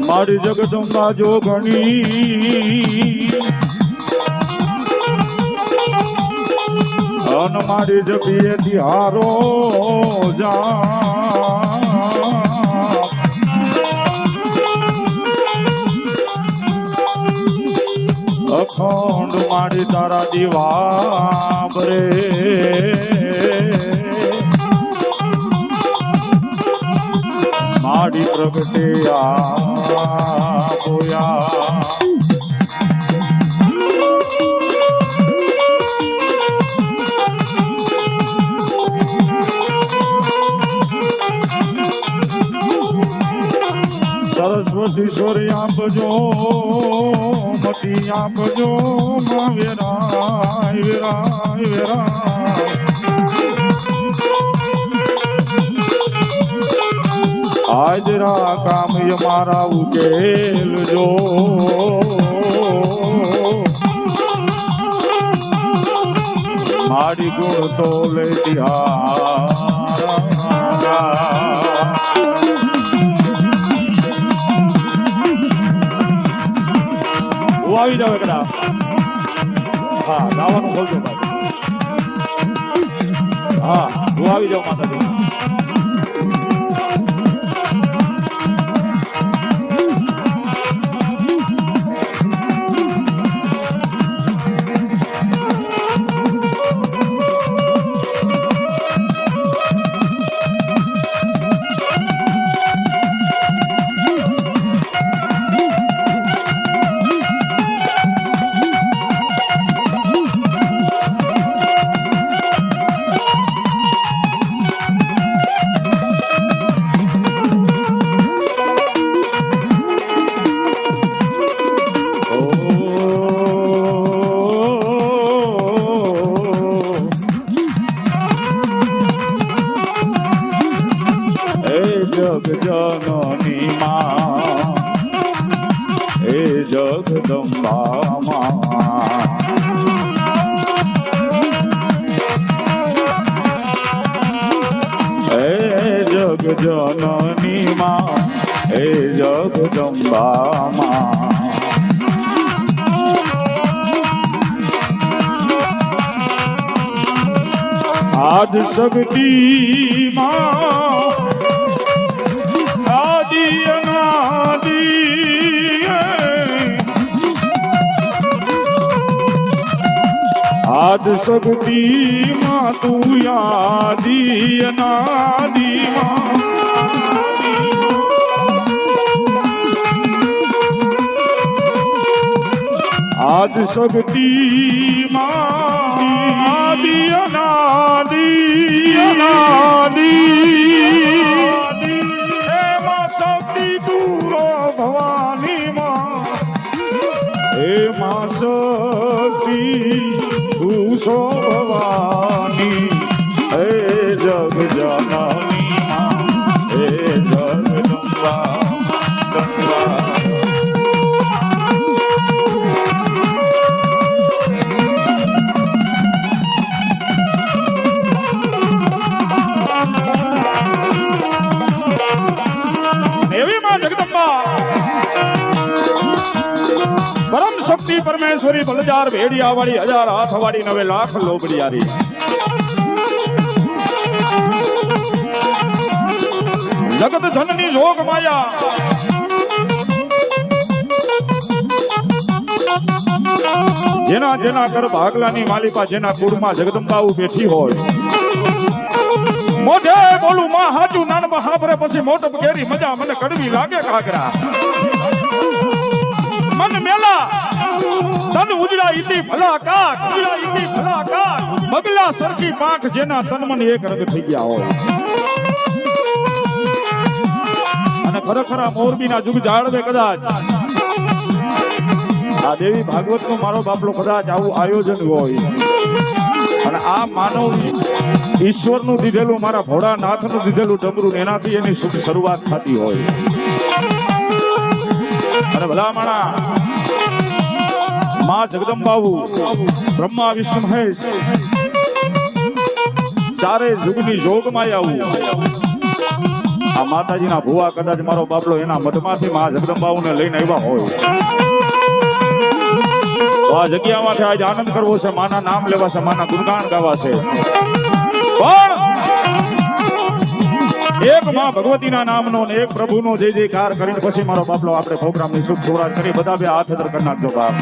મારી જગદંબા જોગણી અન મારી જપીએ તિહારો જા અખંડ મારી તારા દીવા રે મારી પ્રગટે બોયા સરસ્વતી સ્વરી આપજો મતી આપજો મા વેરાય વેરાય વેરાય આજરા કામ મારા ઉકેલજો મારી ગુણ તો લે આવી જાવ એકડા હા ગાવાનું બોલજો ભાઈ હા હું આવી જાઉં માતાજી જગજનની માં હે જગદંબા માં હે જગજનની માં હે જગદંબા માં આદ શક્તિ માં આદ શક્તિ માં તું યાદી અનાદી માં આદ શક્તિ માં આદિ અનાદી અનાદી એમાં શક્તિ દૂરો ભવાની માં એમાં શક્તિ સો ભવાની હે જગ જનની હે જગદંબા એવી માં જગદંબા પરમ શક્તિ પરમેશ્વરી બલજાર ભેડિયા વાળી 1000 હાથ વાળી 9 લાખ લોબડિયારી જગત ધનની જોગ માયા જેના જેના કર ભાગલાની માલિકા જેના કુળમાં જગદંબાઉ બેઠી હોય મોઢે બોલું માં હાચું નાન મહાપરે પછી મોટપ કેરી મજા મને કડવી લાગે કાગરા મન મેલા તન ઉજળા ઈતી ભલા કાક ઉજળા ઈતી ભલા કાક બગલા સરખી પાંખ જેના તન મન એક રંગ થઈ ગયા હોય અને ખરેખર મોરબીના જુગ જાળવે કદાચ આ દેવી ભાગવત નો મારો બાપલો કદાચ આવું આયોજન હોય અને આ માનવ ઈશ્વર નું દીધેલું મારા ભોળાનાથ નું દીધેલું ડમરું એનાથી એની શુભ શરૂઆત થતી હોય અને ભલા માણા માં જગદંબાઉ બ્રહ્મા વિષ્ણુ મહેશ ચારે જુગની જોગમાં આવું આ માતાજીના ભુવા કદાચ મારો બાપલો એના મઠમાંથી મા જગદંબાઓને લઈને આવ્યા હોય તો આ જગ્યામાંથી આજે આનંદ કરવો છે, માના નામ લેવા છે, માના ગુણગાન ગાવા છે. પણ એક માં ભગવતીના નામનો ને એક પ્રભુનો જય જયકાર કરીને પછી મારો બાપલો આપણે પ્રોગ્રામની શુભ શરૂઆત કરી. બધા બે હાથ અદર કરી નાખજો બાપ,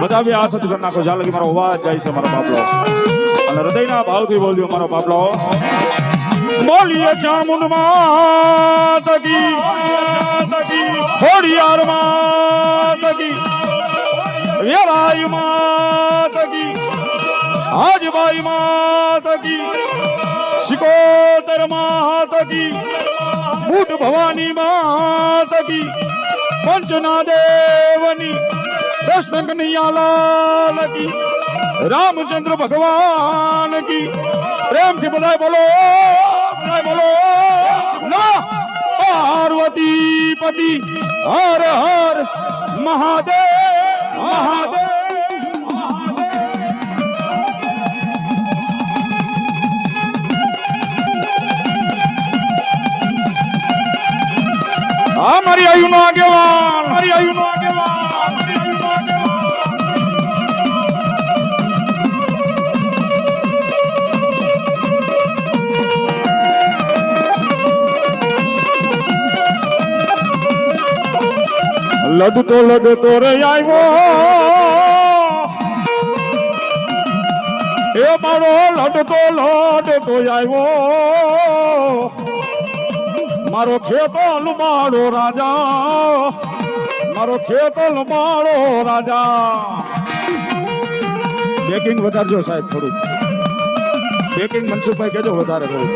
બધા બે હાથ અદર કરી નાખો. જ્યાં લગી મારો અવાજ જાય છે મારો બાપલો, અને હૃદયના ભાવથી બોલજો મારો બાપલો. બોલીએ ચામુંડ માત કી, ખોડિયાર માત કી, વેરાઈ માત કી, આજબાઈ માત કી, સિકોતર માત કી, બુટ ભવાની માત કી, પંચના દેવની, કૃષ્ણ કનૈયાલાલ કી, રામચંદ્ર ભગવાન કી. પ્રેમથી બધાય બોલો, બધાય બોલો નમઃ પાર્વતી પતિ હર હર મહાદેવ, મહાદેવ. હા મારી આયુનો આગેવાન, મારી આયુનો આગેવાન. લડતો રે આવ્યો એ મારો, લડતો આવ્યો મારો ખેતલ મારો રાજા, મારો ખેતલ મારો રાજા. બેકિંગ વધારજો સાહેબ, થોડું બેકિંગ મનસુખભાઈ કેજો વધારે થોડું.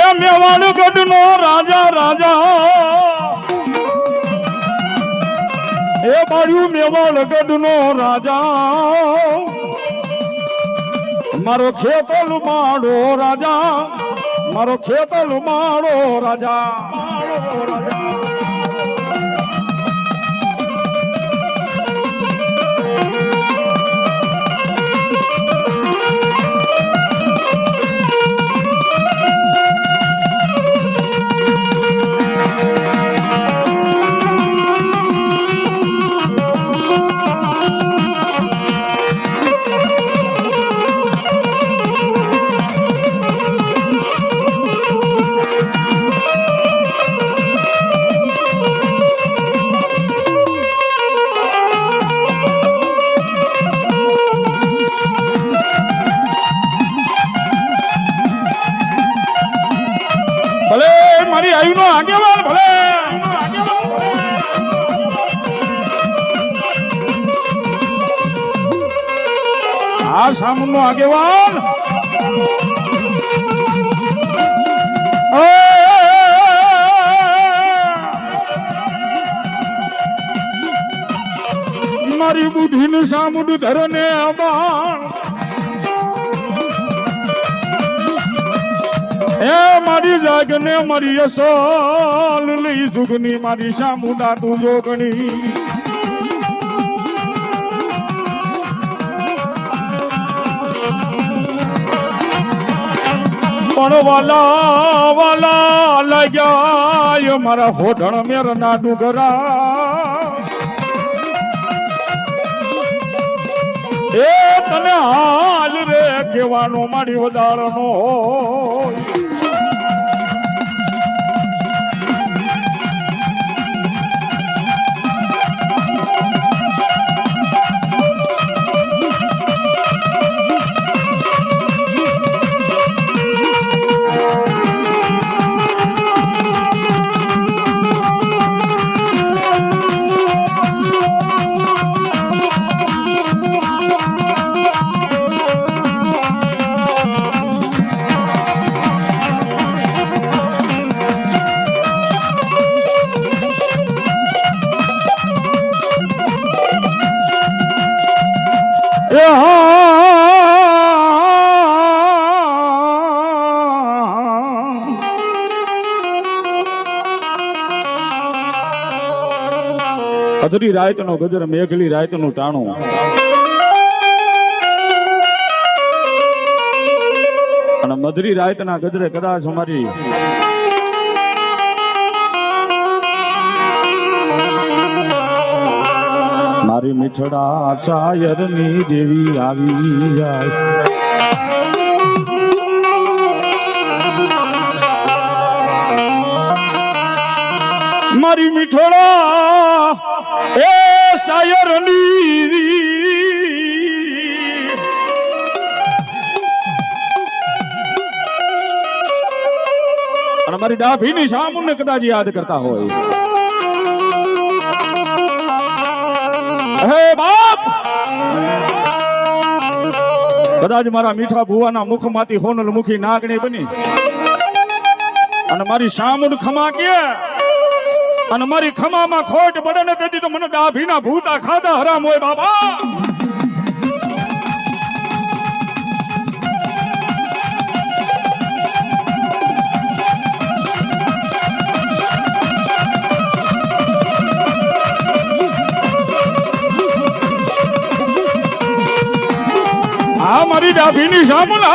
એ મેવાડ ગઢનો રાજા, રાજા એ બાળ્યું મેવાડ ગઢનો રાજા, મારો ખેતલ માળો રાજા, મારો ખેતલ માળો રાજા. ભલે મારી આયુનો આગેવાન, ભલે આ સામુનો આગેવાન. મારી બુદ્ધિનું સામું ધરને અબાણ, એ મારી જાગને મારી અસલ લઈ જુગની મારી સામુદા તું જોગણી. પણ વાલા વાલા લાગ્યા મારા હોઢણ મેરના ડુગરા, એ તને હાલ રે કહેવાનો મારી વધારનો હોય. મધરી રાતનો ગજર મેઘલી રાતનું ટાણું અને મધરી રાતના ગજરે કદાચ અમારી મારી મીઠડા શાયરની દેવી આવી જાય મારી મીઠડા એ શાયરની અને મારી ડાભીની સામુને કદાચ યાદ કરતા હોય હે બાપ કદાચ મારા મીઠા ભુવાના મુખમાંથી હોનલ મુખી નાગણી બની અને મારી સામુન ખમા કે અને મારી ખમામાં ખોટ પડે ને તેથી તો મને ડાભીના ભૂતા ખાધા હરામ હોય બાબા આ મારી ડાભીની સામુન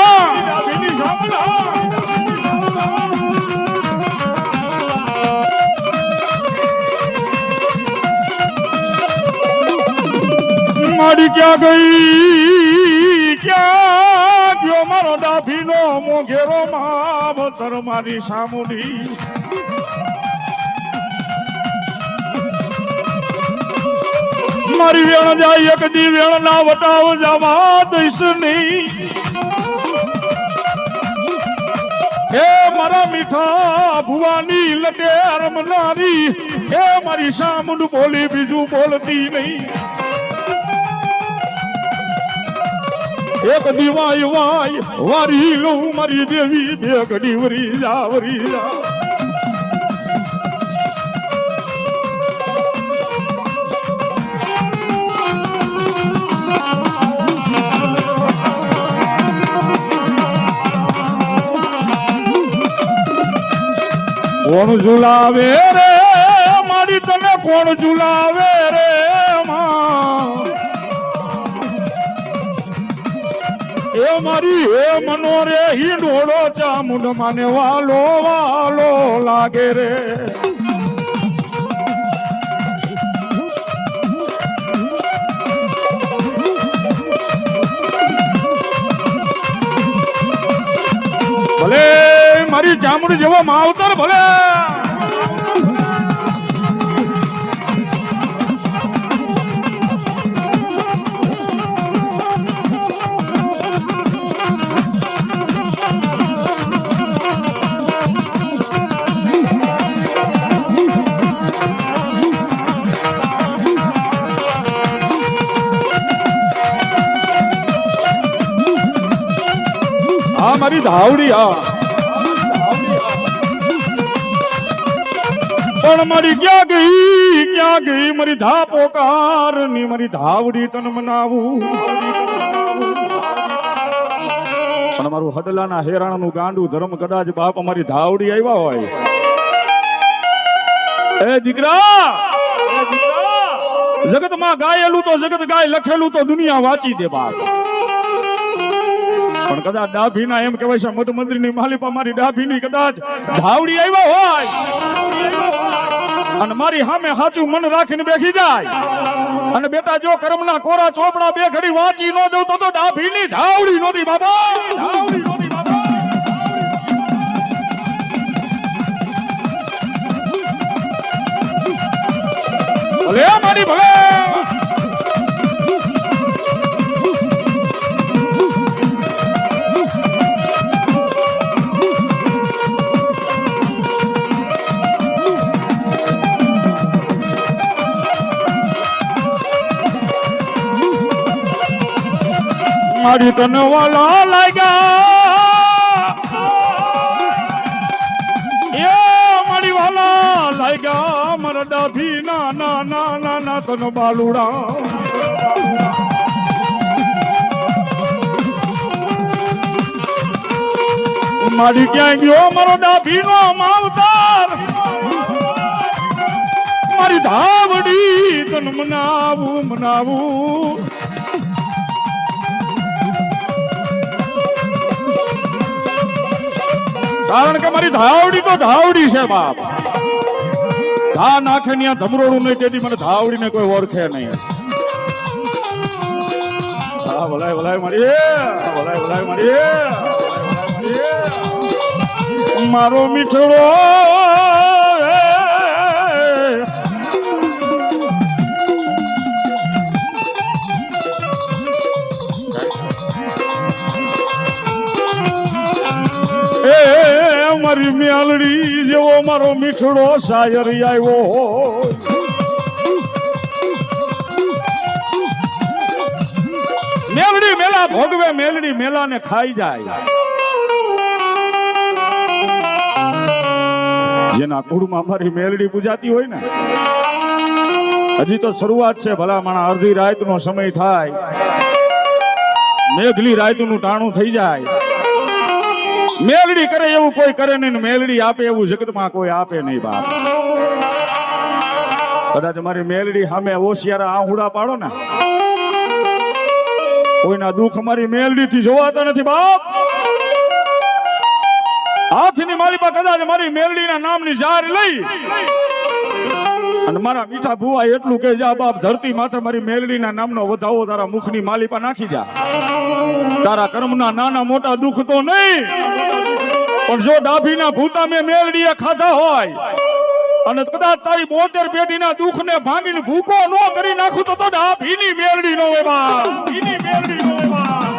મારી ક્યાં ગઈ ક્યાં ગયો મારો ડાભીનો મોઘેરો માવતર મારી સામુડી મારી વેણ જાય એક દી વેણ ના વટાવ જવા દઈશ નહીં હે મારા મીઠા ભુવાની લટેર મનારી હે મારી સામુંડ બોલી બીજું બોલતી નહીં એક દીવાય વાય વારી લઉં મારી દેવી બે ઘડી વરી જા કોણ ઝુલાવે રે મારી તને કોણ ઝુલાવે રે એ મારી હે મનોરે હિંડોળો ચામુંડ માને વાલો વાલો લાગે રે ભલે મારી ચામુંડ જેવો માવતર ભલે મારી ધાવડી પણ મારી ક્યાં ગઈ મારી ધાપોકાર ની મારી ધાવડી તન મનાવું પણ મારું હડલાના હેરાણ નું ગાંડું ધર્મ કદાચ બાપ અમારી ધાવડી આવ્યા હોય એ દીકરા જગત માં ગાયેલું તો જગત ગાય લખેલું તો દુનિયા વાંચી દે બાપ પણ કદાચ ડાભીના એમ કહેવાય છે મધ મંદિરની માલિપા મારી ડાભીની કદાચ ધાવડી આવ્યા હોય અને મારી સામે સાચું મન રાખીને બેસી જાય અને બેટા જો કર્મના કોરા ચોપડા બે ઘડી વાંચી ન દઉં તો ડાભીની ધાવડી નોતી બાબા ભલે મારી ભલે મારી તને વાલા લાગ્યા એ મારી વાલા લાગ્યા મારા ડાભી ના ના ના ના ના તને બાલુડા મારી ક્યાં ગયો મારો ડાભી નો માવતર મારી ધાવડી તન મનાવું મનાવું કારણ કે મારી ધાવડી તો ધાવડી છે બાપ ધા નાખે ને ધમરોડું નહીં તેથી મને ધાવડીને કોઈ ઓળખે નહીં હા ભલાય ભલાય મારી ભલાય ભલાય મારી મારો મીઠડો મારી મેલડી જેવો મારો મીઠડો શાયર આવ્યો મેલડી મેલા ભોગવે મેલડી મેલાને ખાઈ જાય જેના કુળમાં મારી મેલડી પૂજાતી હોય ને હજી તો શરૂઆત છે ભલા માણા અડધી રાતનો સમય થાય મેઘલી રાતનું ટાણું થઈ જાય મેલડી કરે એવું કોઈ કરે નહીં મેલડી આપે એવું જગતમાં કોઈ આપે નહીં બાપ કદાચ મારી મેલડી સામે ઓશિયારા આહુડા પાડો ને કોઈના દુઃખ મારી મેલડી થી જોવાતા નથી બાપ હાથની મારી પાસે કદાચ મારી મેલડીના નામની જાર લઈ અને મારા મીઠા ભુવા એટલું કે જા બાપ ધરતી માથે મારી મેલડીના નામનો વધાવો તારા મુખની માલિપા નાખી જા તારા કર્મના નાના મોટા દુઃખ તો નહીં પણ જો ડાભીના ભૂતા મેં મેલડીએ ખાધા હોય અને કદાચ તારી 72 પેઢીના દુઃખને ભાંગીને ભૂકો ન કરી નાખું તો ડાભીની મેલડી નો હોય બાપ ડાભીની મેલડી નો હોય બાપ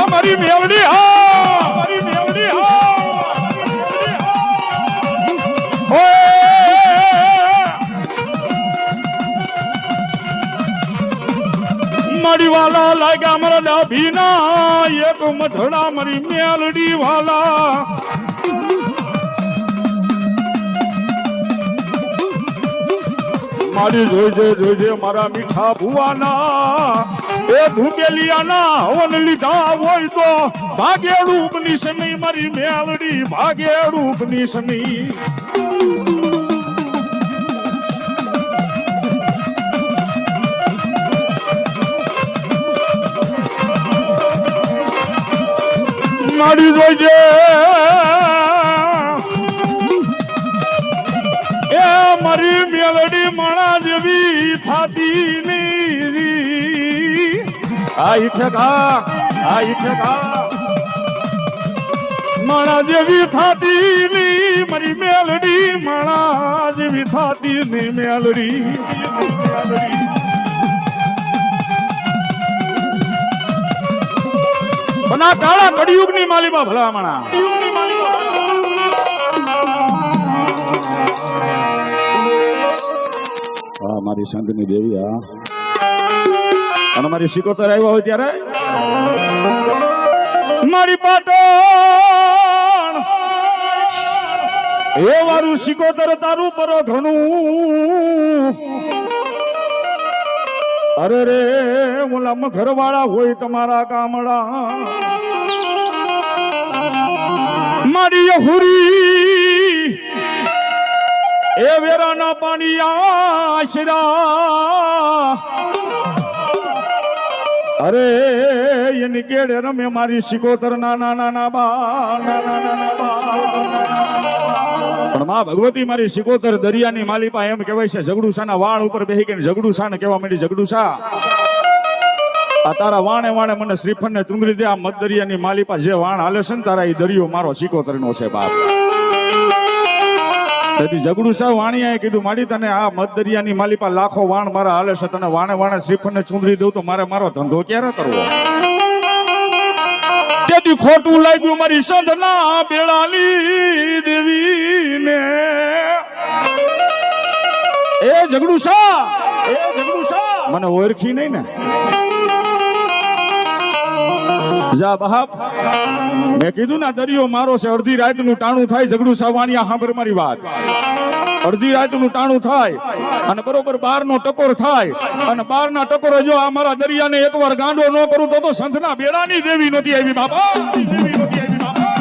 મારી મેલડી હા મારી મેલડી હા મારી વાલા લાગ્યા મારા ડાભીના એક મધડા મારી મેલડી વાલા મારી જોઈજે મારા મીઠા ભુવાના એ ધૂકેલિયાના હવન લીધા હોય તો ભાગ્યરૂપની સમી મારી મેલડી ભાગ્યરૂપની સમી મારી જોઈજે એ મારી મેલડી માણા જેવી થાતી ની આઈ ઠેકા માણા જેવી થાતી ની મારી મેલડી માણા જેવી થાતી ની મેલડી બના કાળા કળિયુગની માલીમાં ભલા માણા હા મારી સંતની દેવી હા અને મારી સિકોતર આવ્યા હોય ત્યારે મારી પાટણ એ વારું સિકોતર તારું પર ઘણું અરે રે ઓલા ઘરવાળા હોય તમારા ગામડા મારી હુરી એ વેરાના પાણી આશરા અરે એની કેડે રમે મારી સિકોતર નાના નાના બા પણ માં ભગવતી મારી સિકોતર દરિયાની માલિપા એમ કહેવાય છે જગડુસાના વાણ ઉપર બેહી ગઈને જગડુસાને કહેવા માંડી જગડુસા આ તારા વાણે વાણે મને શ્રીફળ ને ચુંગરી દે આ મત દરિયાની માલિપા જે વાણ હાલે છે ને તારા એ દરિયો મારો સિકોતરનો છે બાપ તેથી જગડુસા વાણિયાએ કીધું માડી તને આ મત દરિયાની માલિપા લાખો વાણ મારા હાલે છે તને વાણે વાણે શ્રીફળ ને ચુંદરી દઉં તો મારે મારો ધંધો ક્યારે કરવો તેથી ખોટું લાગ્યું મારી સંધના બેડાની દેવીને એ જગડુસા મને ઓળખી નહીં ને જા બાપ મેં કીધું ના દરિયો મારો છે અડધી રાત નું ટાણું થાય ઝઘડું સાવાણિયા સાંભળ મારી વાત અડધી રાત નું ટાણું થાય અને બરોબર 12 નો ટકોર થાય અને 12 ના ટકોરે જો આ મારા દરિયાને એકવાર ગાંડો ન કરું તો સંતના બેડાની દેવી નહોતી આવી બાપા દેવી નહોતી આવી બાપા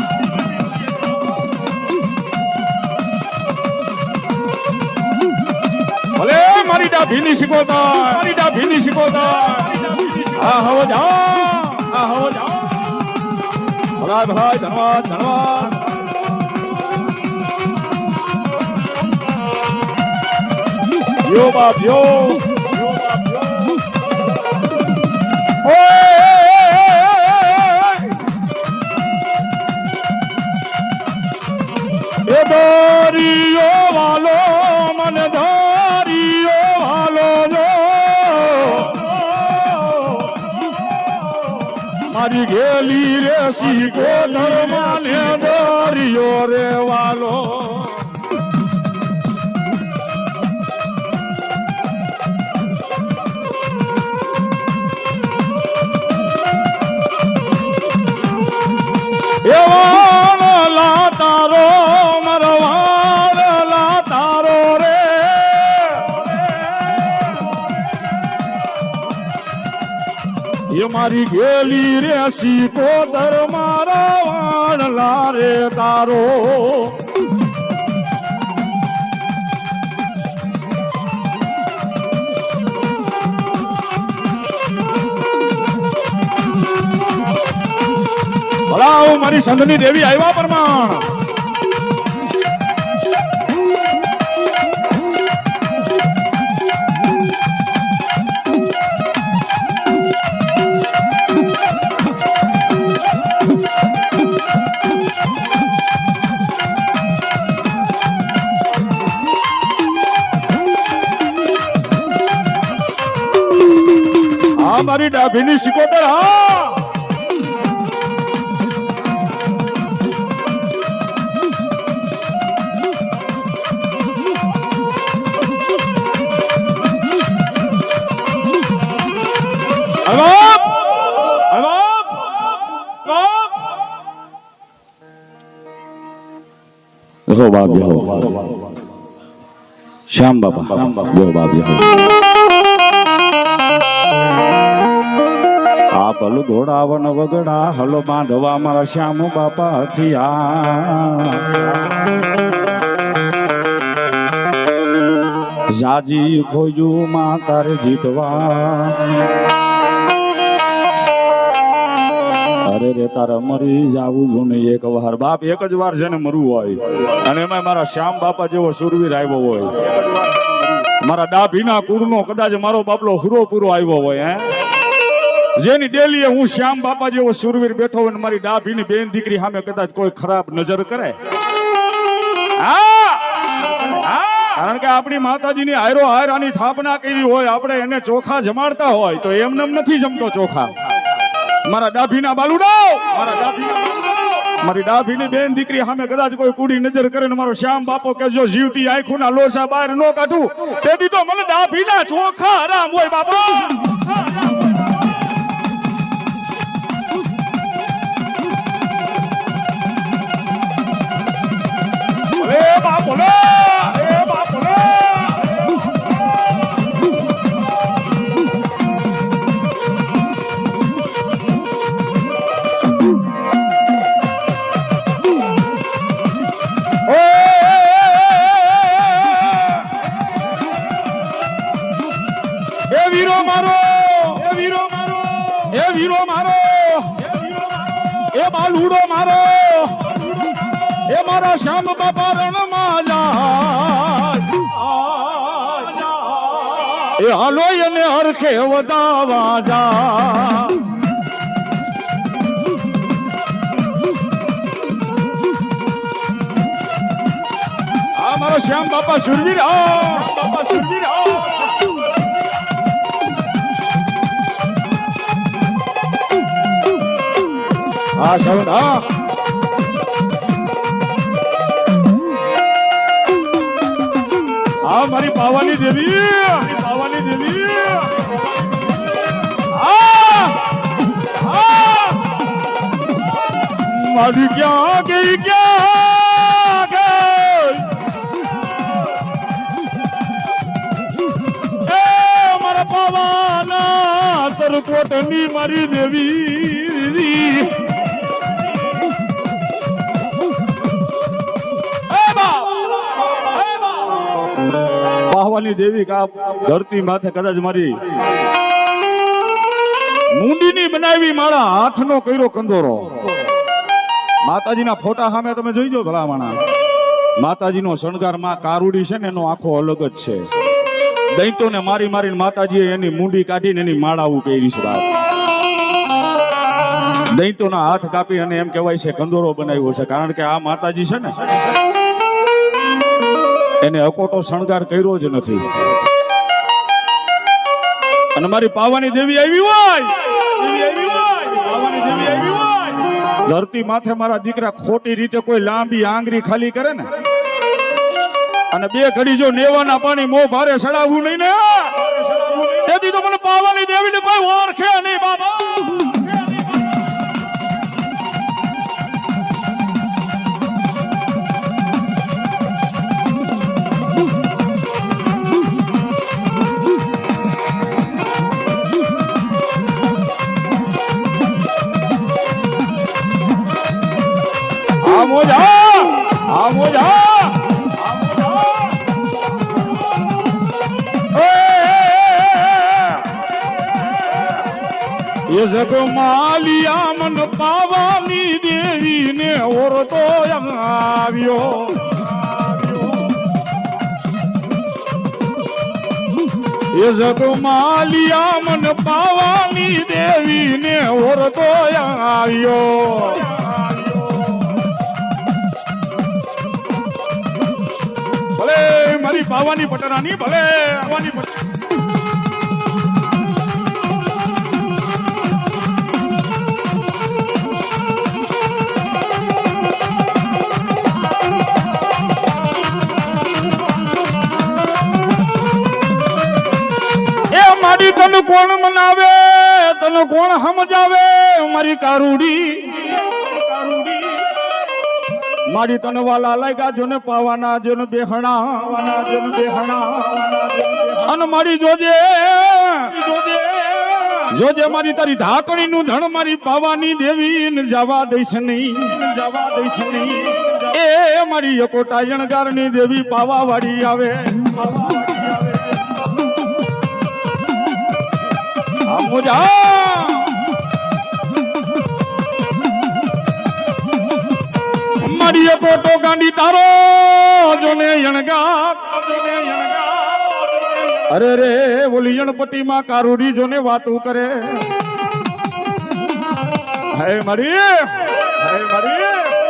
ભલે મારી ડાભીની શીખોતા મારી ડાભીની શીખોતા આ હો જા આ હો જા ભલા ભાઈ ધન્યવાદ ધન્યવાદ યો બાપ યો એ દરિયો વાલો મન દરિયો વાલો જો મારી ગેલી રે શીખો ધર્માને દરિયો રે વાલો એવાલા તારો મરવાલા તારો રે એ મારી ગેલી રે શીખો દર મારા વાણલા રે તારો ભલાઓ મારી સંતની દેવી આવ્યા પ્રમાણ આ મારી ડાભીની શિકોતર હા हो बाप जो श्याम बाबा जो बाप जो आप हलो घोड़ावन वगड़ा हलो बांधवा मारा श्याम बापा हथिया जाजी खोजू मां तारे जीतवा અરે રે તારે મરી જાવું જો ને એક વાર બાપ એક જ વાર છે ને મરવું હોય અને એમાં મારા શ્યામ બાપા જેવો સુરવીર આવ્યો હોય મારા ડાભીના કુળનો કદાચ મારો બાપલો હુરો પૂરો આવ્યો હોય હે જેની ડેલીએ હું શ્યામ બાપા જેવો સુરવીર બેઠો હોય ને મારી ડાભીની બેન દીકરી સામે કદાચ કોઈ ખરાબ નજર કરે કારણ કે આપણી માતાજીની હાયરો હાર આની સ્થાપના કરી હોય આપણે એને ચોખા જમાડતા હોય તો એમને નથી જમતો ચોખા મારા ડાભીના બાલુડાઓ મારી ડાભીની બેન દીકરી સામે કદાચ કોઈ કુડી નજર કરે ને મારો શ્યામ બાપો કે જો જીવતી આંખોના લોસા બહાર નો કાઢું તેથી તો મને ડાભીના ચોખા હરામ હોય બાપા એ બાપો લે એ બાપો લે બાલુડો મારો એ મારા શ્યામ બાપા રણમાં જાય એ હાલો એને હરખે વધાવા જા આ મારો શ્યામ બાપા સુરવીર બાપા સુરવીર આ શબ્દ આ મારી પાવાની દેવી મારી ક્યાં ગઈ ક્યાં ગઈ એ મારા પાવાના તરકોટની મારી દેવી પાવાની દેવી કા ધરતી માથે કદાચ મારી મુંડીની બનાવી મારા હાથનો કર્યો કંદોરો માતાજીના ફોટા સામે તમે જોઈજો ભલામણા માતાજીનો શણગાર માં કારુડી છે ને એનો આખો અલગ જ છે દૈત્યોને મારી મારીને માતાજીએ એની મુંડી કાઢીને એની માળાવું કરી છે બાપ દૈત્યોના હાથ કાપી અને એમ કહેવાય છે કંદોરો બનાવ્યો છે કારણ કે આ માતાજી છે ને એને અકોટો શણગાર કર્યો જ નથી અને મારી પાવાની દેવી આવી હોય ધરતી માથે મારા દીકરા ખોટી રીતે કોઈ લાંબી આંગળી ખાલી કરે ને અને બે ઘડી જો નેવાના પાણી મોં ભારે સડાવવું નહીં ને તેથી તો મને પાવાની દેવીને કોઈ ઓળખે નહીં બાબા ये जगो मालिया मन पावानी देवी ने और तो આવ્યો ये जगो मालिया मन पावानी देवी ने और तो આવ્યો ભલે મારી પાવાની પટરાની ભલે આવવાની તને કોણ મનાવે તને કોણ સમજાવે મારી કારુડી મારી તને વાલા લાગ્યા જોને પાવાના જોને બેહણા અને મારી જોજે મારી તારી ઢાકણી નું ધણ મારી પાવાની દેવી ને જવા દઈશ નહીં એ મારી એકોટા અણગાર ની દેવી પાવા વાળી આવે મારી પોટો ગાંડી તારો જોને અણગાર અરે રે બોલી અણપટી માં કારુડી જોને વાતું કરે હે મારી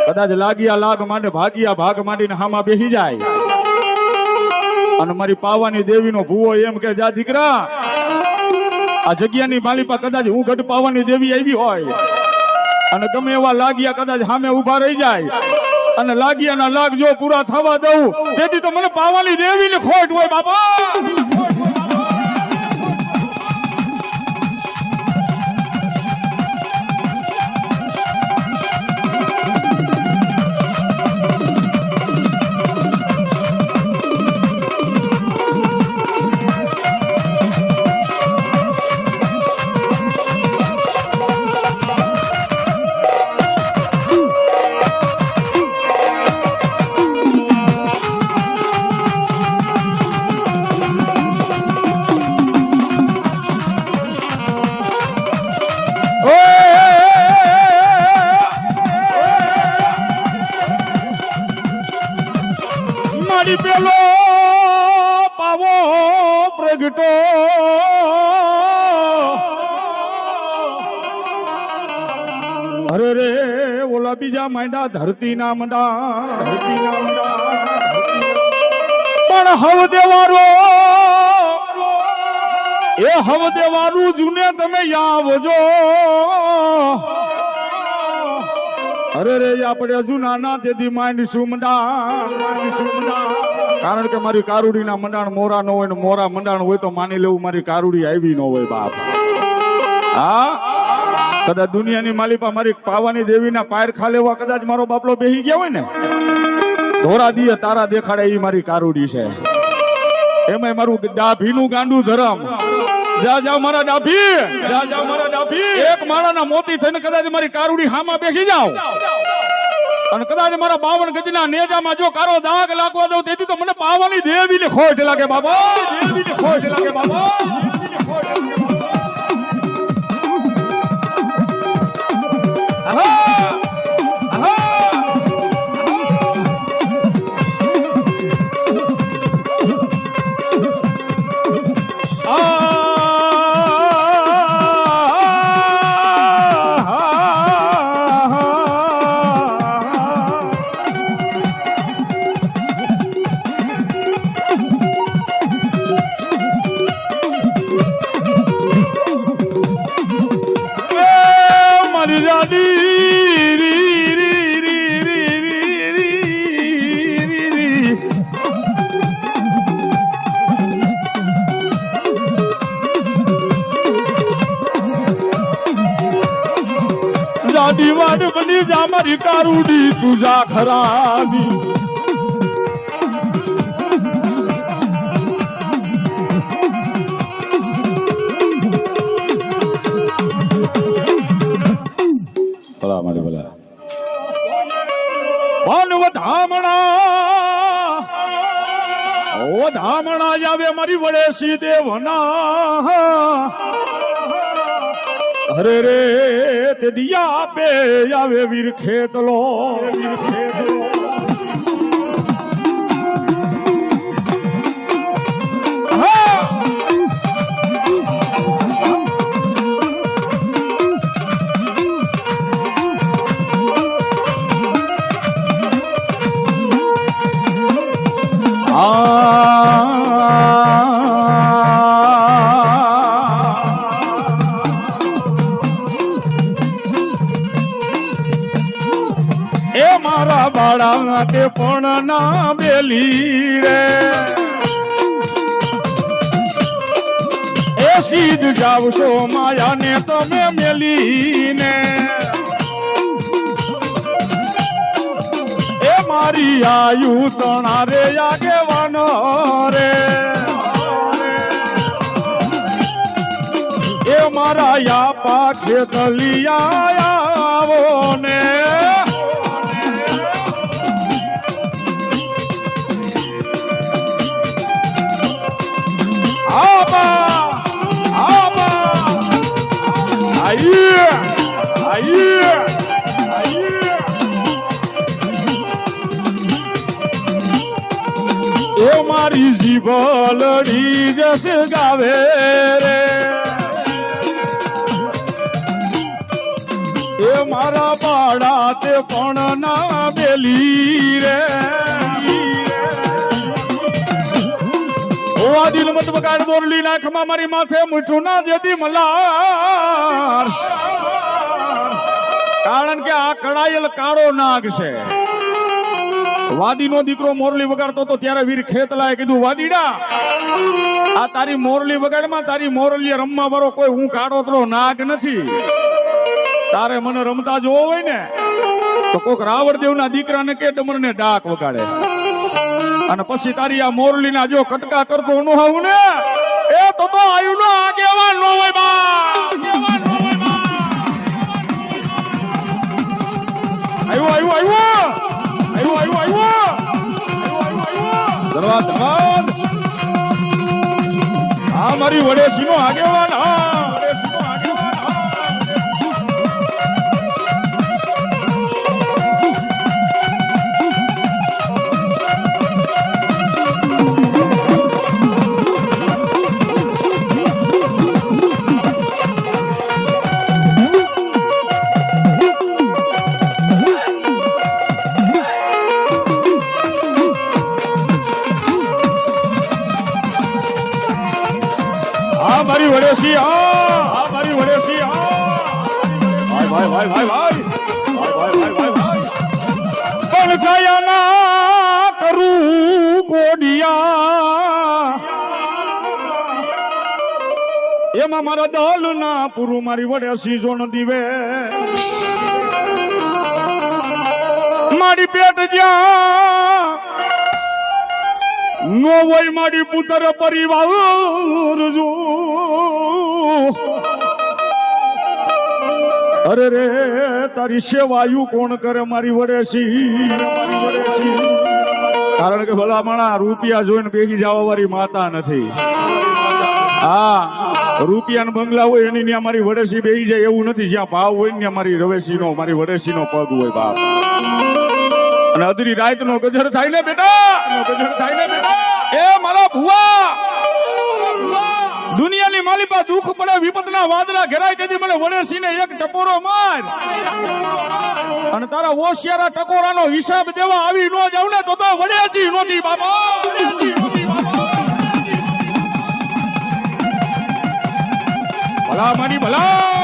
કદાચ લાગ્યા લાગ માંડે ભાગ્યા ભાગ માંડીને હામાં બેસી જાય અને મારી પાવાની દેવીનો ભૂવો એમ કે જા દીકરા આ જગ્યાની માલિપા કદાચ હું ગઢ પાવાની દેવી આવી હોય અને ગમે એવા લાગ્યા કદાચ સામે ઉભા રહી જાય અને લાગ્યાના લાગ જો પૂરા થવા દઉં તેથી તો મને પાવાની દેવીને ખોટ હોય બાપા પેલો પાવો પ્રગટો અરે રે ઓલા બીજા માંડા ધરતી ના મંડા પણ હવ દેવારું જૂને તમે આવજો અરે રે આપણે જૂના ના તેથી માંડીશું મંડાણ કારણ કે મારી કારુડીના મંડાણ મોરા ન હોય ને મોરા મંડાણ હોય તો માની લેવું મારી કારુડી આવી ન હોય બાપ હા કદાચ દુનિયાની માલિપા મારી પાવાની દેવીના પાયર ખા લેવા કદાચ મારો બાપલો બેહી ગયા હોય ને, ધોરા દીએ તારા દેખાડે એ મારી કારુડી છે. એમાં મારું ડાભીનું ગાંડું ધરમ. જા જાવ મારા ડાભી, જા જાવ મારા ડાભી. એક માળાના મોતી થઈને કદાચ મારી કારુડી હામાં બેસી જાવ અને કદાચ મારા 52 ગજના નેજામાં જો કારો દાગ લાગવા દઉં તેથી તો મને પાવાની દેવીને ખોટ લાગે બાબા, દેવીને ખોટ લાગે બાબા. વાડ બની જા મારી કારુડી તુજા ખરાબી. ભલા મારી ભલા વન વધામણા આવે મારી વડેસી દેવના. અરે રે તે દિયા પે આવે વીર ખેતલો, વીર ખેતલો. મારા બાળા તે પણ ના બેલી રે એ સીધ જાવશો માયાને તમે મેલીને. એ મારી આયુ તણા રે આગેવાનો રે એ મારા યા પાખે દલિયા આવો ને. એ મારી જીવલડી જસ ગાવે રે એ મારા બાળા તે પણ ના બેલી રે. ઓવા દિલ મત બગાડ દોરલી નાખમાં મારી માથે મૂઠું ના જેતી મલાર. કારણ કે આ કડાયેલ કાળો નાગ છે. વાદીનો દીકરો મોરલી વગાડતો તો ત્યારે વીર ખેતલાએ કીધું વાદીડા આ તારી મોરલી વગાડમાં તારી મોરલી રમવા વાળો કોઈ હું કાળોતરો નાગ નથી. તારે મને રમતા જોવો હોય ને તો કોક રાવણદેવના દીકરાને કે ડમરને ડાક વગાડે અને પછી તારી આ મોરલીના જો કટકા કરતો અનુભવ ને એ તો આયુ નો આગેવાન નો હોય બા. મારી વડેસી નો આગેવાન. મારી વડેસી મારી વડેસી ભાઈ ભાઈ ભાઈ ભાઈ ભાઈ ભાઈ ભાઈ ભાઈ પણ કયા ના કરું ગોડિયા એ એમાં મારા દલ ના પૂરું મારી વડે સીજો ન દીવે મારી પેટ જ્યાં નો હોય મારી પુત્ર પરિવાર જો અરે રે તારી સેવાયું કોણ કરે મારી વડેસી કારણ કે ભલામણા રૂપિયા જોઈને ભેગી જવા વાળી માતા નથી હા રૂપિયા બંગલા હોય એની ત્યાં મારી વડેસી બેહી જાય એવું નથી જ્યાં ભાવ હોય ને મારી રવેસી નો મારી વડેસી નો પગ હોય બાપ અને અધરી રાત નો ગજર થાય ને બેટા એ મારા ભુવા દુનિયાની માલિપા દુઃખ પડે વિપતના વાદળા ઘેરાય તેથી મને વડેસીને એક ટપોરો માર અને તારા ઓશિયારા ટકોરાનો હિસાબ દેવા આવી નો જાવ ને તો વડેજી નોતી બાબા ભલા માની ભલા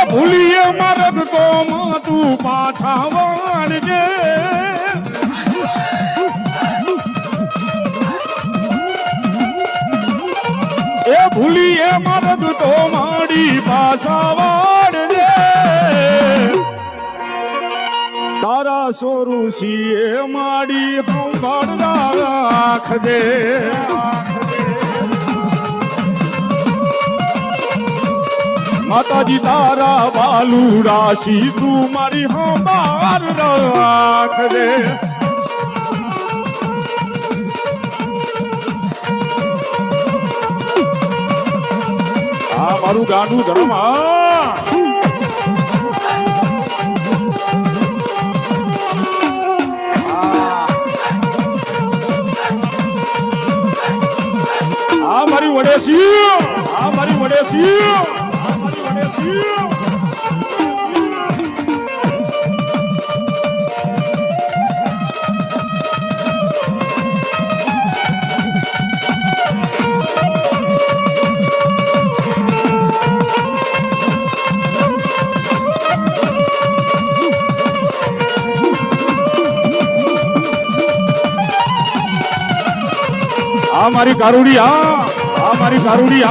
ભૂલીએ મારગ તો તું પાછા વાળજે એ ભૂલીએ મારગ તો માડી પાછા વાળજે તારા સોરુષીએ માડી સંભાળના રાખજે માતાજી તારા બાલુ રાશિ તું મારી સંભાળ રાખજે આ મારું ગાનું ધર્મ મારી વડેસી મારી કારુડી મારી કારુડી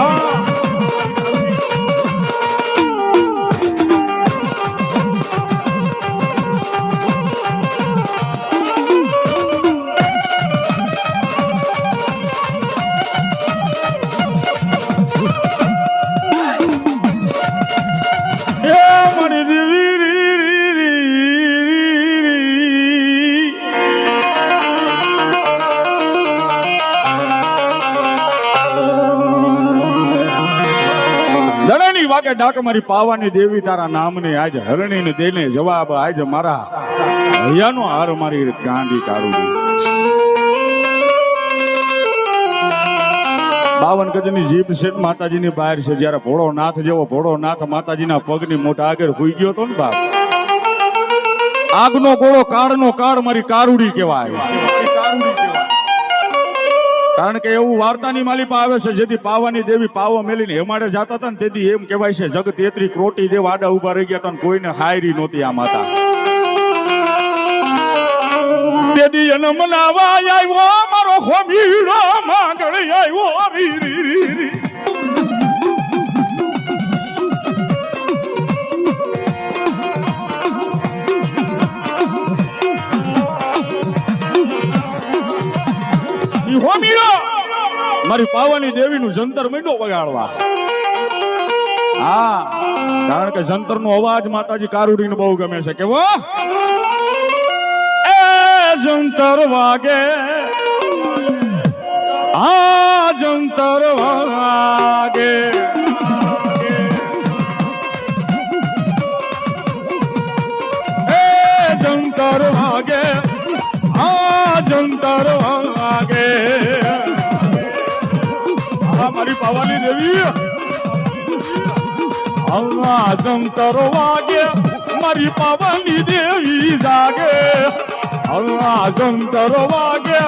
વાગે ડાક મારી પાવાની દેવી તારા નામને આજ હરણીને દેને જવાબ આજ મારા હૈયાનો હાર મારી ગાંડી કાઢું 52 ગજની જીભ છે માતાજીની બહાર છે જ્યારે ભોળો નાથ જેવો ભોળો નાથ માતાજીના પગની મોટા આગળ હુઈ ગયો તો ને બાપ આગનો ગોળો કાળનો કાળ મારી કારુડી કહેવાય કારણ કે એવું વાર્તાની માલિપા આવે છે જેથી પાવાની દેવી પાવો મેલીને હેમાડે જતા હતા ને તેથી એમ કહેવાય છે જગ 33 ક્રોટી દેવ આડા ઉભા રહી ગયા હતા કોઈને હાયરી નહોતી આ માતા તેથી એને મનાવા આવ્યો મારો હોમીડો માંગણ આવ્યો રી રી રી રી હોમીડો મારી પાવાની દેવીનું જંતર માંડ્યો વગાડવા હા કારણ કે જંતરનો અવાજ માતાજી કારુડીને બહુ ગમે છે કેવો એ જંતર વાગે આ જંતર વાગે એ જંતર વાગે મારી પાવાની દેવી હવા જંતર વાગે મારી પાવાની દેવી જાગે હવા જંતર વાગે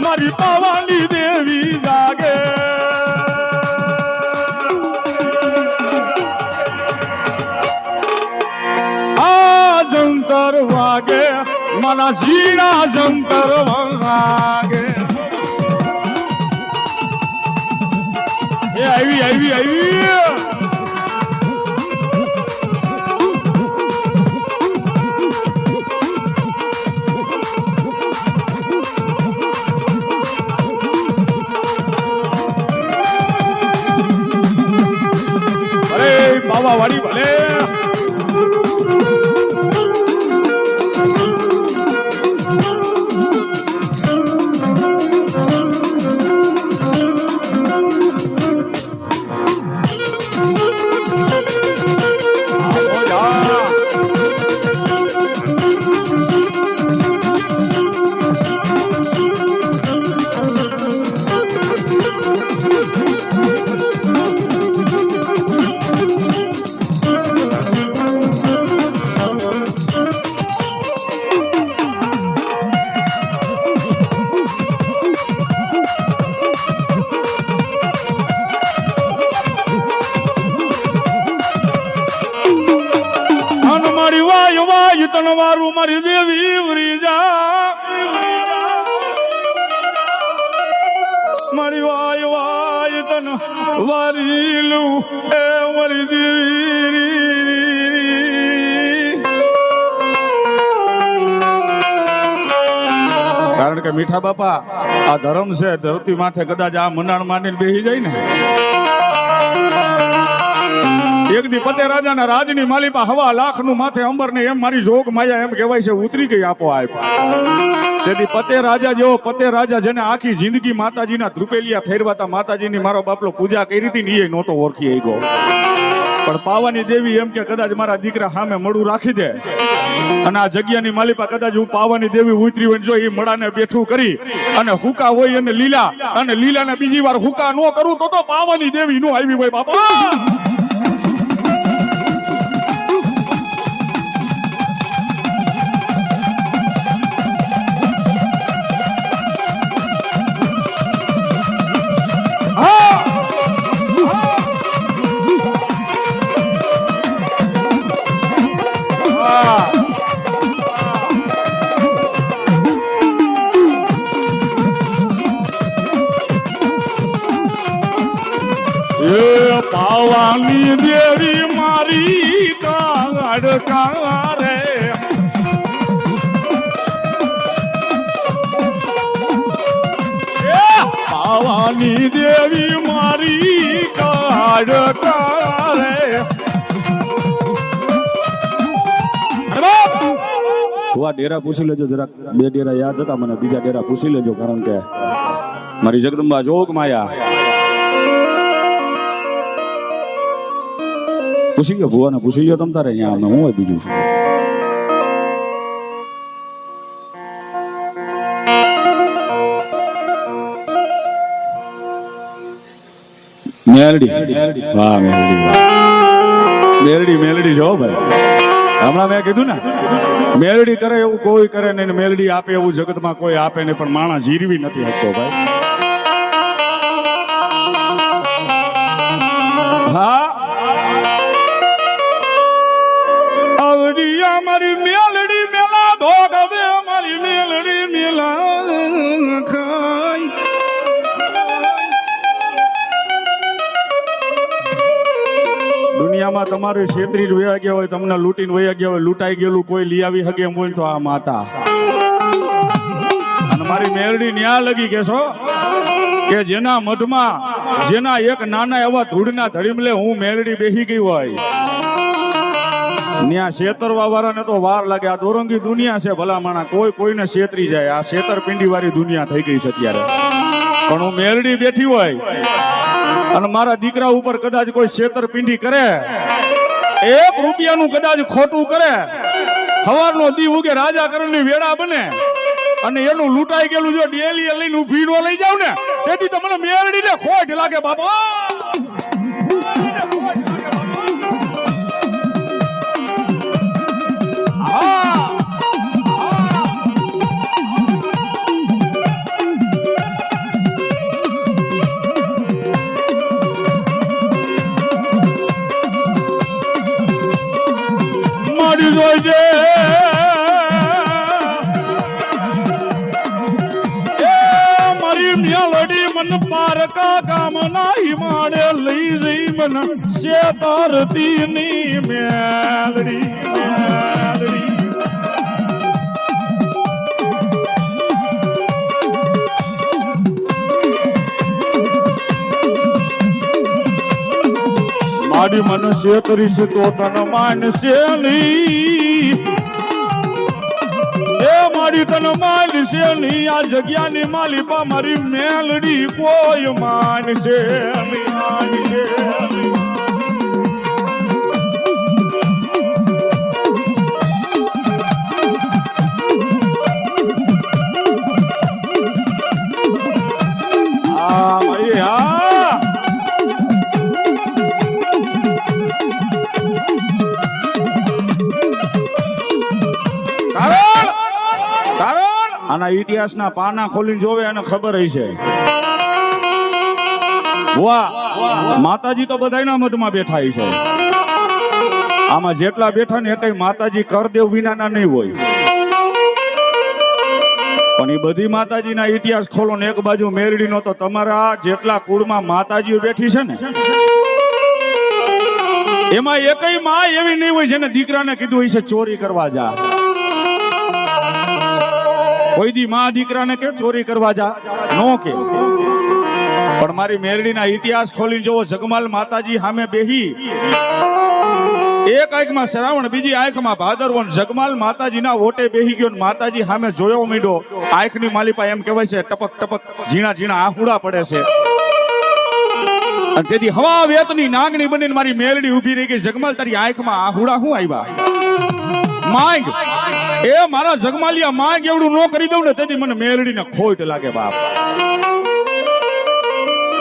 મારી પાવાની દેવી જાગે આ જંતર વાગે મારા ઝીણા જંતર વાગે એ આવી આવી આવી બાવા વાળી ભલે તનવારું મારી દેવી વ્રીજા મારી વાય વાય તન વારીલું એ મારી દેવી કારણ કે મીઠા બાપા આ ધર્મ છે ધરતી માથે કદાચ આ મંડાણ માંડીને બેસી જાય ને એક દી પતે રાજાના રાજની માલિપા હવા લાખનું માથે અંબર ને એમ મારી જોગ માયા એમ કહેવાય છે ઉતરી ગઈ આપો આપ તેથી પતે રાજા જેવો પતે રાજા જેને આખી જિંદગી માતાજીના ધ્રુપેલિયા ફેરવાતા માતાજીની મારો બાપલો પૂજા કરી હતી ને એ નહોતો ઓળખી ગયો પણ પાવાની દેવી એમ કે કદાચ મારા દીકરા સામે મળું રાખી દે અને આ જગ્યાની માલિપા કદાચ હું પાવાની દેવી ઉતરી હોય જો એ મડાને બેઠું કરી અને હુકા હોય અને લીલાને બીજી વાર હુકા ન કરું તો પાવાની દેવી નો આવી હોય બાપા પાવાની દેવી મારી કાળ કારે પાવાની દેવી મારી કાળ કારે આ ડેરા પૂછી લેજો જરાક બે ડેરા યાદ હતા મને બીજા ડેરા પૂછી લેજો કારણ કે મારી જગદંબા જોગ માયા પૂછી ગયો ભુવાને પૂછી ગયો તમ તારે અહીંયા અમે હું હોય બીજું મેલડી વાહ મેલડી જો ભાઈ હમણાં મેં કીધું ને મેલડી કરે એવું કોઈ કરે નહીં મેલડી આપે એવું જગતમાં કોઈ આપે નહીં પણ માણસ જીરવી નથી શકતો ભાઈ હા આવડિયા મારી મેલડી મેલા ધોગ દે મારી મેલડી મેલા ખાઈ દુનિયામાં તમારે છેતરી વયા ગયા હોય તમને લૂંટીને વયા ગયા હોય લૂંટાઈ ગયેલું કોઈ લઈ આવી શકે એમ હોય તો આ માતા અને મારી મેલડી ન્યા લગી કેશો કે જેના મઢમાં જેના એક નાના એવા ધૂળના ધડીમલે હું મેલડી બેસી ગઈ હોય ન્યા છેતરવા વાળાને તો વાર લાગે આ દોરંગી દુનિયા છે ભલા માણા કોઈ કોઈને છેતરી જાય આ છેતરપિંડી વાળી દુનિયા થઈ ગઈ છે અત્યારે પણ હું મેલડી બેઠી હોય અને મારા દીકરા ઉપર કદાચ કોઈ છેતરપિંડી કરે એક રૂપિયાનું કદાચ ખોટું કરે સવારનો દી ઉગે રાજા કરણની વેળા બને અને એનું લૂંટાઈ ગયેલું જો ડેલી લઈને ઉભી નો લઈ જાવ ને તેથી તમને મેરડીને ખોટ લાગે બાપા. મારી જોઈજે મારી મેલડી મન પારકા ગામના હિમાડે લઈ જઈ મન શેતારતી ની મેલડી મેલડી. મારી મન શેતરી છે તો તન માનશે નહીં. એ મારી તન માનશે નહીં. આ જગ્યાની માલિપા મારી મેલડી કોઈ માનશે નહીં, માનશે નહીં. આના ઇતિહાસના પાના ખોલીને જોવે અને ખબર હશે. વાહ, માતાજી તો બધાયના મધમાં બેઠા છે. આમાં જેટલા બેઠા ને એટલા માતાજી કરદેવ વિનાના નહીં હોય. પણ એ બધી માતાજીના ઇતિહાસ ખોલો ને એક બાજુ મેરડીનો તો તમારા જેટલા કુળમાં માતાજીઓ બેઠી છે ને એમાં એકય માં એવી નહીં હોય જેને દીકરાને કીધું હશે ચોરી કરવા જા. કોઈ દી માં દીકરાને કે ચોરી કરવા જા નો કે. પણ મારી મેરડીના ઇતિહાસ ખોલીને જોવો. જગમાલ માતાજી સામે બેહી એક આંખમાં શ્રાવણ બીજી આંખમાં ભાદરવો. જગમાલ માતાજીના ઓટે બેહી ગયો. માતાજી સામે જોયો મીડો. આંખની માલિપા એમ કહેવાય છે ટપક ટપક ઝીણા ઝીણા આહુડા પડે છે. અને તેથી હવા વેતની નાગની બનીને મારી મેરડી ઊભી રહી ગઈ. જગમાલ તારી આંખમાં આહુડા શું આવ્યા? માંગ એ મારા જગમાલિયા માંગ એવડું ન કરી દઉં ને તેથી મને મેરડીને ખોટ લાગે બાપ.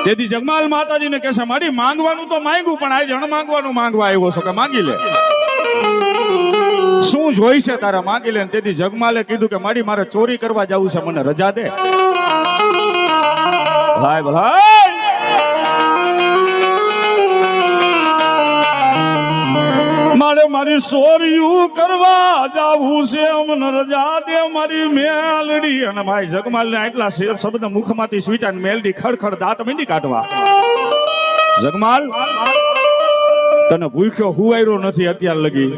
તેથી જગમાલ માતાજીને કહેશે મારી માંગવાનું તો માંગ્યું પણ આજે અણ માંગવાનું માંગવા આવ્યો છો કે માંગી લે. શું જોઈ છે તારે માંગી લે. તેથી જગમાલે કીધું કે મારી મારે ચોરી કરવા જવું છે મને રજા દે. ભાઈ ભાઈ મારે મારી ચોરીયું કરવા જાવું છે મને રજા દે મારી મેલડી. અને ભાઈ જગમાલ ને આટલા શબ્દ મુખમાંથી સ્વીટા મેલડી ખડખડ દાંત મીંડી કાઢવા. જગમાલ તને ભૂખ્યો હુવાયરો નથી અત્યાર લગી.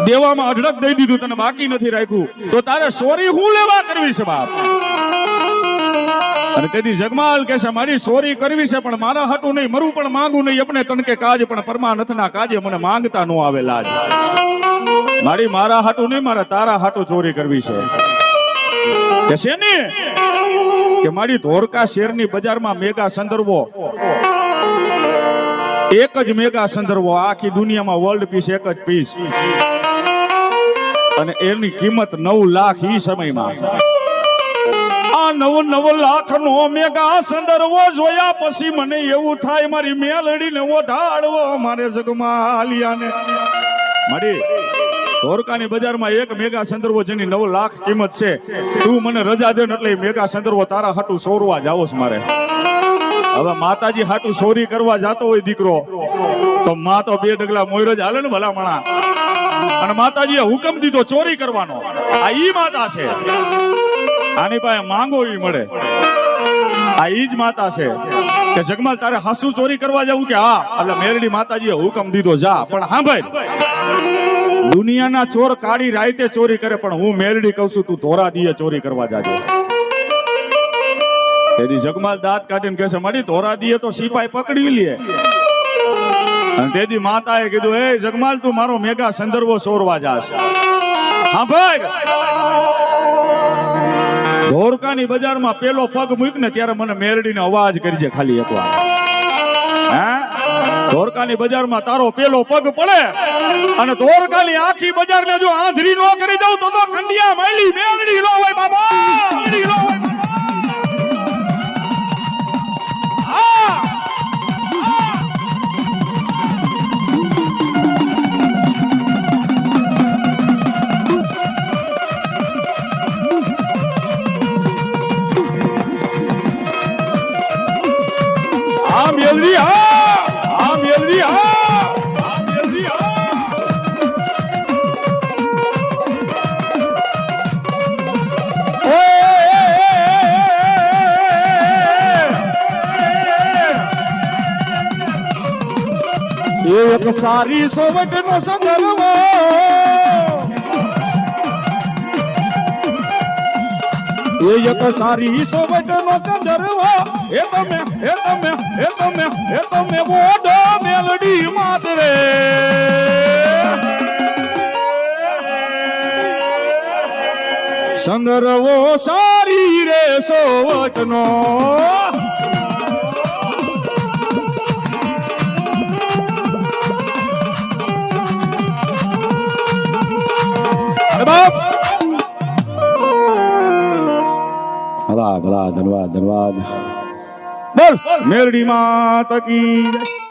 દેવામાં અઢળક દઈ દીધું તને બાકી નથી રાખ્યું તો તારે ચોરી હું લેવા કરવી છે બાપ. અને તેથી જગમાલ કે છે મારી ચોરી કરવી છે પણ મારા હાટું નહીં મરું પણ માંગુ નહીં. આપણે તણકે કાજ પણ પરમાનથના કાજે મને માંગતા નો આવે લાજ. મારી મારા હાટું નહીં મારા તારા હાટું ચોરી કરવી છે. કે છે ને કે મારી ધોરકા શહેરની બજારમાં મેગા સંદર્ભો એક જ મેગા સંદર્ભો આખી દુનિયામાં વર્લ્ડ પીસ એક જ પીસ અને એની કિંમત 9 લાખ ઈ સમયમાં. આ 9 લાખ નો મેગા સંદર્ભો જોયા પછી મને એવું થાય મારી મેલડીને ઓઢાડવો મારે જગમાલિયાને. મારી ધોરકાની બજારમાં એક મેગા સંદર્ભો જેની 9 લાખ કિંમત છે તું મને રજા દે એટલે મેગા સંદર્ભો તારા હાટું ચોરવા જાવો છે મારે. હવે માતાજી હાટું ચોરી કરવા જાતો હોય દીકરો તો માં તો 2 ડગલા મોયર જ હાલે ને ભલા માણા. અને માતાજીએ હુકમ દીધો ચોરી કરવાનો. આ ઈ માતા છે. આની પાસે માંગો ઈ મળે. આ ઈ જ માતા છે કે જગમાલ તારે હાસુ ચોરી કરવા જવું કે હા. એટલે મેરડી માતાજીએ હુકમ દીધો જા. પણ હા ભાઈ દુનિયાના ચોર કાળી રાતે ચોરી કરે પણ હું મેરડી કહું છું તું ધોરા દીએ ચોરી કરવા જાજે. તેથી જગમાલ દાંત કાઢીને કહે છે મારી ધોરા દીએ તો સિપાઈ પકડી લે. અને તેથી માતાએ કીધું એ જગમાલ તું મારો મેગા સંદર્ભો ચોરવા જાશ. હા ભાઈ ધોરકાની બજારમાં પેલો પગ મૂક ને ત્યારે મને મેરડીનો અવાજ કરજે ખાલી એકવાર. હા ધોરકાની બજારમાં તારો પેલો પગ પડે અને ધોરકાની આખી બજારને જો આંધળી નો કરી દઉં તો ખંડિયા માયલી મેરડી નો હોય બાબા. મેરડી નો હોય. આ મેલડી આ મેલડી આ મેલડી એક સારી સોવટ નો સંદર્ભ એક સારી સોવટ નો સંદર્ભ એ તમે મોઢો મેલડી માતરે સંદર્ભો સારી રે સોવટ નો ભલા ભલા ધન્યવાદ ધન્યવાદ બોલ મેલડી માતા કી